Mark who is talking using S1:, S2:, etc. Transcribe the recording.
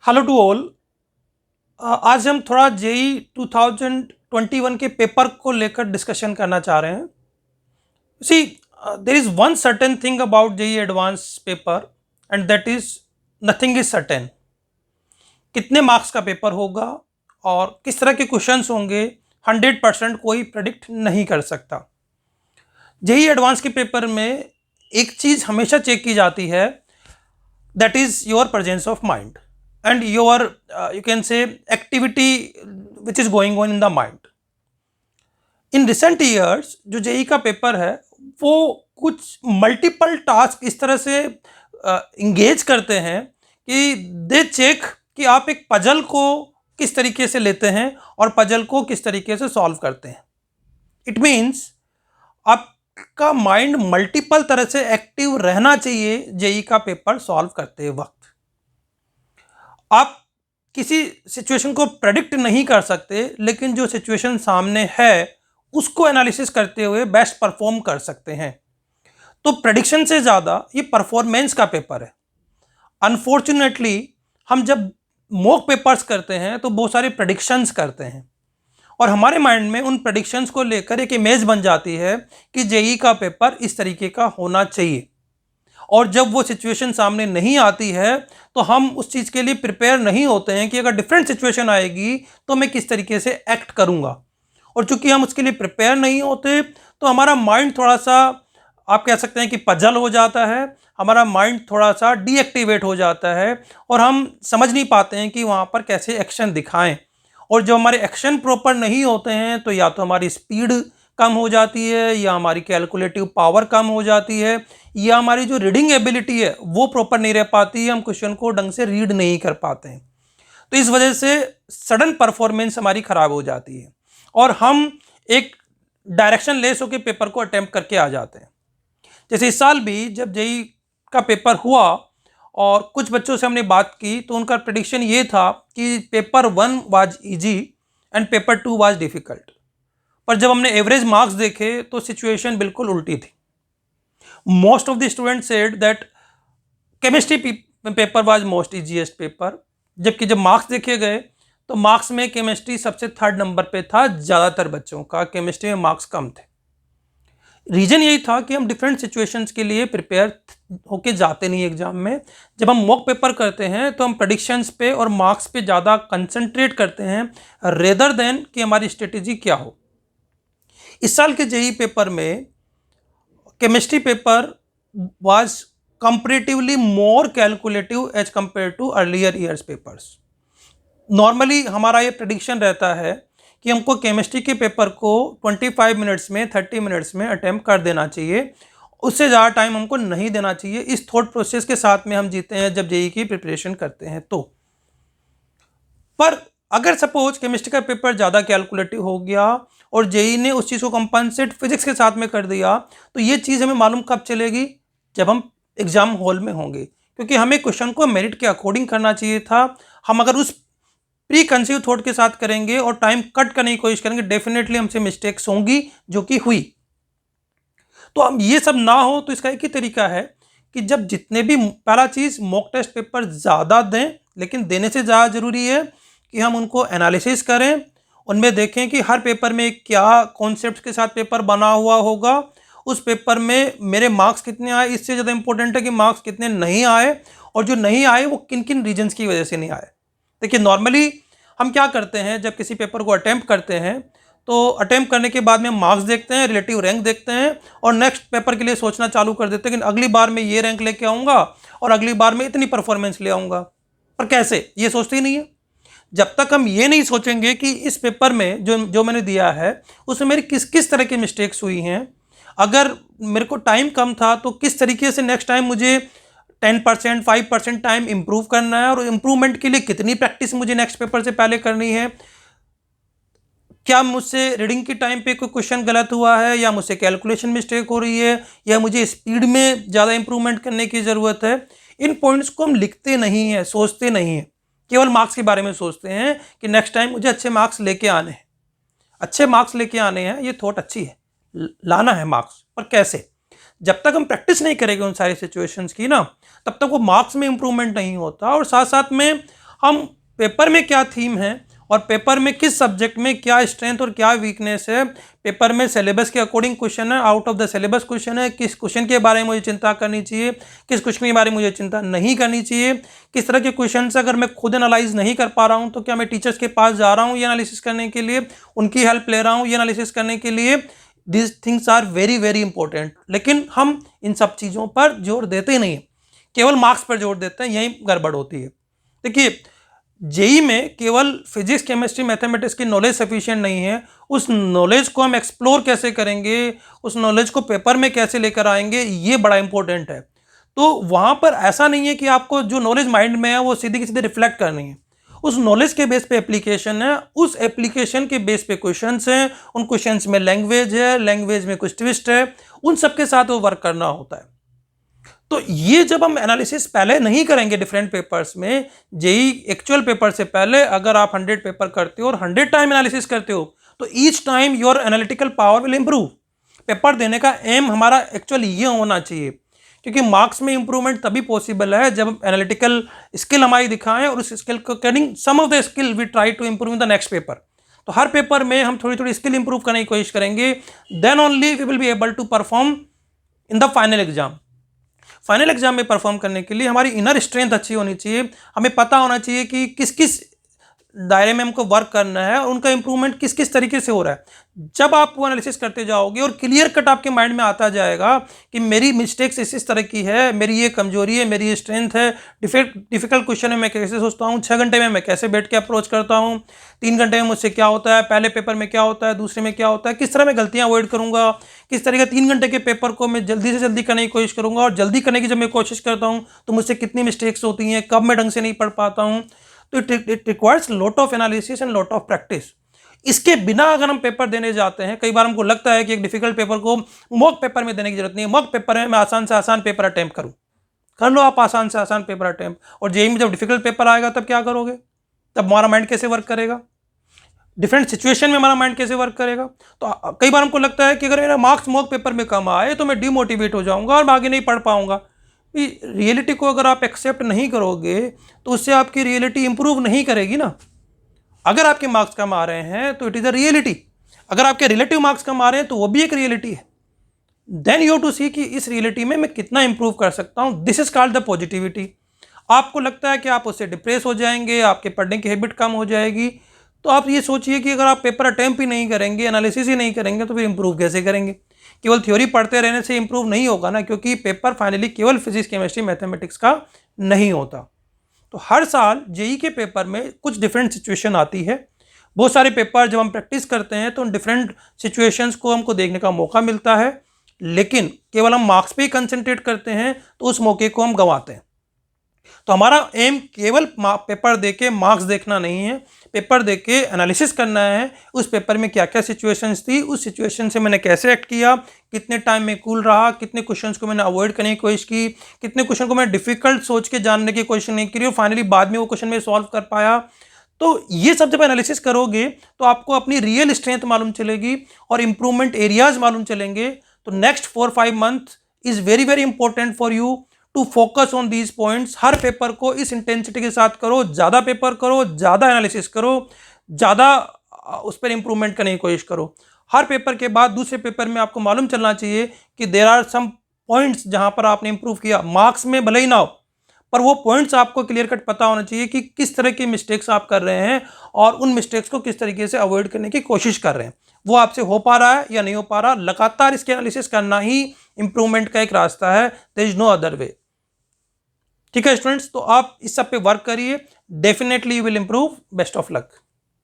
S1: Hello to all. आज हम थोड़ा जेई 2021 के पेपर को लेकर डिस्कशन करना चाह रहे हैं। See, there is one certain thing about JEE advanced paper and that is nothing is certain. कितने मार्क्स का पेपर होगा और किस तरह के क्वेश्चंस होंगे 100% कोई प्रेडिक्ट नहीं कर सकता। जेई एडवांस के पेपर में एक चीज़ हमेशा चेक की जाती है, that is your presence of mind and your you can say activity which is going on in the mind. In recent years जो जेई का पेपर है वो कुछ मल्टीपल टास्क इस तरह से इंगेज करते हैं कि दे चेक कि आप एक पजल को किस तरीके से लेते हैं और पजल को किस तरीके से सॉल्व करते हैं। इट मीन्स आपका माइंड मल्टीपल तरह से एक्टिव रहना चाहिए जेई का पेपर सॉल्व करते वक्त। आप किसी सिचुएशन को प्रेडिक्ट नहीं कर सकते, लेकिन जो सिचुएशन सामने है उसको एनालिसिस करते हुए बेस्ट परफॉर्म कर सकते हैं। तो प्रेडिक्शन से ज़्यादा ये परफॉर्मेंस का पेपर है। अनफॉर्चुनेटली हम जब मॉक पेपर्स करते हैं तो बहुत सारे प्रेडिक्शंस करते हैं और हमारे माइंड में उन प्रेडिक्शंस को लेकर एक इमेज बन जाती है कि जेई का पेपर इस तरीके का होना चाहिए। और जब वो सिचुएशन सामने नहीं आती है तो हम उस चीज़ के लिए प्रिपेयर नहीं होते हैं कि अगर डिफरेंट सिचुएशन आएगी तो मैं किस तरीके से एक्ट करूँगा। और चूंकि हम उसके लिए प्रिपेयर नहीं होते तो हमारा माइंड थोड़ा सा, आप कह सकते हैं कि पजल हो जाता है, हमारा माइंड थोड़ा सा डीएक्टिवेट हो जाता है और हम समझ नहीं पाते हैं कि वहाँ पर कैसे एक्शन दिखाएं। और जब हमारे एक्शन प्रॉपर नहीं होते हैं तो या तो हमारी स्पीड कम हो जाती है, या हमारी कैलकुलेटिव पावर कम हो जाती है, या हमारी जो रीडिंग एबिलिटी है वो प्रॉपर नहीं रह पाती है, हम क्वेश्चन को ढंग से रीड नहीं कर पाते हैं। तो इस वजह से सडन परफॉर्मेंस हमारी खराब हो जाती है और हम एक डायरेक्शन लेस होकर पेपर को अटेम्प्ट करके आ जाते हैं। जैसे इस साल भी जब जेई का पेपर हुआ और कुछ बच्चों से हमने बात की तो उनका प्रेडिक्शन ये था कि paper 1 was easy and paper 2 was difficult. पर जब हमने एवरेज मार्क्स देखे तो सिचुएशन बिल्कुल उल्टी थी। Most of the student said that chemistry paper was most easiest paper, जबकि जब मार्क्स देखे गए तो मार्क्स में केमिस्ट्री सबसे थर्ड नंबर पे था। ज़्यादातर बच्चों का केमिस्ट्री में मार्क्स कम थे। रीज़न यही था कि हम डिफरेंट सिचुएशंस के लिए प्रिपेयर होके जाते नहीं एग्जाम में। जब हम मॉक पेपर करते हैं तो हम प्रेडिक्शंस पे और मार्क्स पे ज़्यादा कंसंट्रेट करते हैं रेदर देन कि हमारी स्ट्रेटेजी क्या हो। इस साल के जेई पेपर में chemistry paper was comparatively more calculative as compare to earlier years papers. Normally हमारा ये प्रेडिक्शन रहता है कि हमको केमिस्ट्री के पेपर को 25 मिनट्स में 30 मिनट्स में अटेम्प्ट कर देना चाहिए, उससे ज़्यादा टाइम हमको नहीं देना चाहिए। इस थॉट प्रोसेस के साथ में हम जीते हैं जब जेई की प्रिपरेशन करते हैं तो। पर अगर सपोज केमिस्ट्री का पेपर ज़्यादा कैलकुलेटिव हो गया और जेई ने उस चीज़ को कंपनसेट फिजिक्स के साथ में कर दिया तो ये चीज़ हमें मालूम कब चलेगी, जब हम एग्जाम हॉल में होंगे, क्योंकि हमें क्वेश्चन को मेरिट के अकॉर्डिंग करना चाहिए था। हम अगर उस प्री कंसीव थॉट के साथ करेंगे और टाइम कट करने की कोशिश करेंगे, डेफिनेटली हमसे मिस्टेक्स होंगी जो कि हुई। तो हम ये सब ना हो तो इसका एक ही तरीका है कि जब जितने भी, पहला चीज़ मॉक टेस्ट पेपर ज़्यादा दें, लेकिन देने से ज़्यादा ज़रूरी है कि हम उनको एनालिसिस करें, उनमें देखें कि हर पेपर में क्या कॉन्सेप्ट के साथ पेपर बना हुआ होगा, उस पेपर में मेरे मार्क्स कितने आए। इससे ज़्यादा इंपॉर्टेंट है कि मार्क्स कितने नहीं आए और जो नहीं आए वो किन किन रीजन्स की वजह से नहीं आए। देखिए, नॉर्मली हम क्या करते हैं, जब किसी पेपर को अटैम्प्ट करते हैं तो अटैम्प्ट करने के बाद में हम मार्क्स देखते हैं, रिलेटिव रैंक देखते हैं और नेक्स्ट पेपर के लिए सोचना चालू कर देते हैं कि अगली बार मैं ये रैंक लेके आऊँगा और अगली बार मैं इतनी परफॉर्मेंस ले आऊँगा। पर कैसे, ये सोचते ही नहीं है। जब तक हम ये नहीं सोचेंगे कि इस पेपर में जो मैंने दिया है उसमें मेरी किस किस तरह की मिस्टेक्स हुई हैं, अगर मेरे को टाइम कम था तो किस तरीके से नेक्स्ट टाइम मुझे 10% 5% टाइम इंप्रूव करना है और इम्प्रूवमेंट के लिए कितनी प्रैक्टिस मुझे नेक्स्ट पेपर से पहले करनी है, क्या मुझसे रीडिंग के टाइम पे कोई क्वेश्चन गलत हुआ है, या मुझसे कैलकुलेशन मिस्टेक हो रही है, या मुझे स्पीड में ज़्यादा इंप्रूवमेंट करने की ज़रूरत है। इन पॉइंट्स को हम लिखते नहीं हैं, सोचते नहीं हैं, केवल मार्क्स के बारे में सोचते हैं कि नेक्स्ट टाइम मुझे अच्छे मार्क्स लेके आने हैं। अच्छे मार्क्स लेके आने हैं, ये थॉट अच्छी है, लाना है मार्क्स, पर कैसे? जब तक हम प्रैक्टिस नहीं करेंगे उन सारी सिचुएशंस की ना, तब तक वो मार्क्स में इंप्रूवमेंट नहीं होता और साथ साथ में हम पेपर में क्या थीम है और पेपर में किस सब्जेक्ट में क्या स्ट्रेंथ और क्या वीकनेस है, पेपर में सिलेबस के अकॉर्डिंग क्वेश्चन है, out of the syllabus question है, किस क्वेश्चन के बारे में मुझे चिंता करनी चाहिए, किस क्वेश्चन के बारे में मुझे चिंता नहीं करनी चाहिए, किस तरह के क्वेश्चन से अगर मैं खुद एनालाइज नहीं कर पा रहा हूँ तो क्या मैं टीचर्स के पास जा रहा हूँ ये एनालिसिस करने के लिए, उनकी हेल्प ले रहा हूँ ये एनालिसिस करने के लिए। This things are very very important. लेकिन हम इन सब चीज़ों पर जोर देते नहीं, केवल मार्क्स पर जोर देते हैं, यही गड़बड़ होती है। देखिए, जेई में केवल फिजिक्स केमिस्ट्री मैथमेटिक्स की नॉलेज सफिशिएंट नहीं है, उस नॉलेज को हम एक्सप्लोर कैसे करेंगे, उस नॉलेज को पेपर में कैसे लेकर आएंगे, ये बड़ा इंपॉर्टेंट है। तो वहाँ पर ऐसा नहीं है कि आपको जो नॉलेज माइंड में है वो सीधी की सीधे रिफ्लेक्ट करनी है, उस नॉलेज के बेस पे एप्लीकेशन है, उस एप्लीकेशन के बेस पे क्वेश्चंस हैं, उन क्वेश्चंस में लैंग्वेज है, लैंग्वेज में कुछ ट्विस्ट है, उन सबके साथ वो वर्क करना होता है। तो ये जब हम एनालिसिस पहले नहीं करेंगे डिफरेंट पेपर्स में, जेई एक्चुअल पेपर से पहले अगर आप 100 पेपर करते हो और 100 टाइम एनालिसिस करते हो तो each time your analytical power will improve. Paper देने का एम हमारा एक्चुअली ये होना चाहिए, क्योंकि मार्क्स में इंप्रूवमेंट तभी पॉसिबल है जब एनालिटिकल स्किल हमारी दिखाएं और उस स्किल को according some of the skill we try to improve in the next paper. तो हर पेपर में हम थोड़ी थोड़ी स्किल इंप्रूव करने की कोशिश करेंगे, then only we will be able to perform in the final exam. Final exam में परफॉर्म करने के लिए हमारी इनर स्ट्रेंथ अच्छी होनी चाहिए, हमें पता होना चाहिए कि किस किस दायरे में हमको वर्क करना है और उनका इंप्रूवमेंट किस किस तरीके से हो रहा है। जब आप वो एनालिसिस करते जाओगे और क्लियर कट आपके माइंड में आता जाएगा कि मेरी मिस्टेक्स इस तरह की है, मेरी ये कमजोरी है, मेरी ये स्ट्रेंथ है, डिफिकल्ट क्वेश्चन है मैं कैसे सोचता हूँ, 6 घंटे में मैं कैसे बैठ के अप्रोच करता हूँ, 3 घंटे में मुझसे क्या होता है, पहले पेपर में क्या होता है, दूसरे में क्या होता है, किस तरह मैं गलतियाँ अवॉइड करूँगा, किस तरह के 3 घंटे के पेपर को मैं जल्दी से जल्दी करने की कोशिश करूँगा, और जल्दी करने की जब मैं कोशिश करता हूँ तो मुझसे कितनी मिस्टेक्स होती हैं, कब मैं ढंग से नहीं पढ़ पाता हूँ। तो it requires lot of analysis and lot of practice. इसके बिना अगर हम पेपर देने जाते हैं, कई बार हमको लगता है कि एक डिफिकल्ट पेपर को मॉक पेपर में देने की जरूरत नहीं है, मॉक पेपर में मैं आसान से आसान पेपर अटेम्प्ट करूं, कर लो आप आसान से आसान पेपर अटेम्प्ट, और जेईई में जब डिफिकल्ट पेपर आएगा तब क्या करोगे, तब हमारा माइंड कैसे वर्क करेगा, डिफरेंट सिचुएशन में हमारा माइंड कैसे वर्क करेगा। तो कई बार हमको लगता है कि अगर मेरा मार्क्स मॉक पेपर में कम आए तो मैं डिमोटिवेट हो जाऊंगा और मैं आगे नहीं पढ़ पाऊंगा। रियलिटी को अगर आप एक्सेप्ट नहीं करोगे तो उससे आपकी रियलिटी इंप्रूव नहीं करेगी ना। अगर आपके मार्क्स कम आ रहे हैं तो इट इज़ अ रियलिटी, अगर आपके रिलेटिव मार्क्स कम आ रहे हैं तो वो भी एक रियलिटी है। देन यू टू सी कि इस रियलिटी में मैं कितना इंप्रूव कर सकता हूं, this is called the positivity. आपको लगता है कि आप उससे डिप्रेस हो जाएंगे, आपके पढ़ने की हैबिट कम हो जाएगी, तो आप ये सोचिए कि अगर आप पेपर अटेम्प्ट ही नहीं करेंगे, एनालिसिस ही नहीं करेंगे, तो फिर इंप्रूव कैसे करेंगे। केवल थ्योरी पढ़ते रहने से इंप्रूव नहीं होगा ना, क्योंकि पेपर फाइनली केवल फिजिक्स केमिस्ट्री मैथमेटिक्स का नहीं होता। तो हर साल जेईई के पेपर में कुछ डिफरेंट सिचुएशन आती है, बहुत सारे पेपर जब हम प्रैक्टिस करते हैं तो उन डिफरेंट सिचुएशंस को हमको देखने का मौका मिलता है, लेकिन केवल हम मार्क्स पे ही कंसंट्रेट करते हैं तो उस मौके को हम गंवाते हैं। तो हमारा एम केवल पेपर देके मार्क्स देखना नहीं है, पेपर देके एनालिसिस करना है, उस पेपर में क्या क्या सिचुएशंस थी, उस सिचुएशन से मैंने कैसे एक्ट किया, कितने टाइम में कूल रहा, कितने क्वेश्चंस को मैंने अवॉइड करने की कोशिश की, कितने क्वेश्चन को मैं डिफिकल्ट सोच के जानने की कोशिश नहीं की और फाइनली बाद में वो क्वेश्चन में सॉल्व कर पाया। तो ये सब जब एनालिसिस करोगे तो आपको अपनी रियल स्ट्रेंथ मालूम चलेगी और इंप्रूवमेंट एरियाज मालूम चलेंगे। तो next 4-5 month is very very important for you to focus on these points. हर पेपर को इस इंटेंसिटी के साथ करो, ज़्यादा पेपर करो, ज़्यादा एनालिसिस करो, ज़्यादा उस पर इंप्रूवमेंट करने की कोशिश करो। हर पेपर के बाद दूसरे पेपर में आपको मालूम चलना चाहिए कि देर आर सम पॉइंट्स जहाँ पर आपने इंप्रूव किया, मार्क्स में भले ही ना हो पर वो पॉइंट्स आपको क्लियर कट पता होना चाहिए कि किस तरह की मिस्टेक्स आप कर रहे हैं और उन मिस्टेक्स को किस तरीके से अवॉइड करने की कोशिश कर रहे हैं, वो आपसे हो पा रहा है या नहीं हो पा रहा। लगातार इसके एनालिसिस करना ही इंप्रूवमेंट का एक रास्ता है, there is no other way. ठीक है स्टूडेंट्स, तो आप इस सब पे वर्क करिए, definitely you will improve. Best of luck.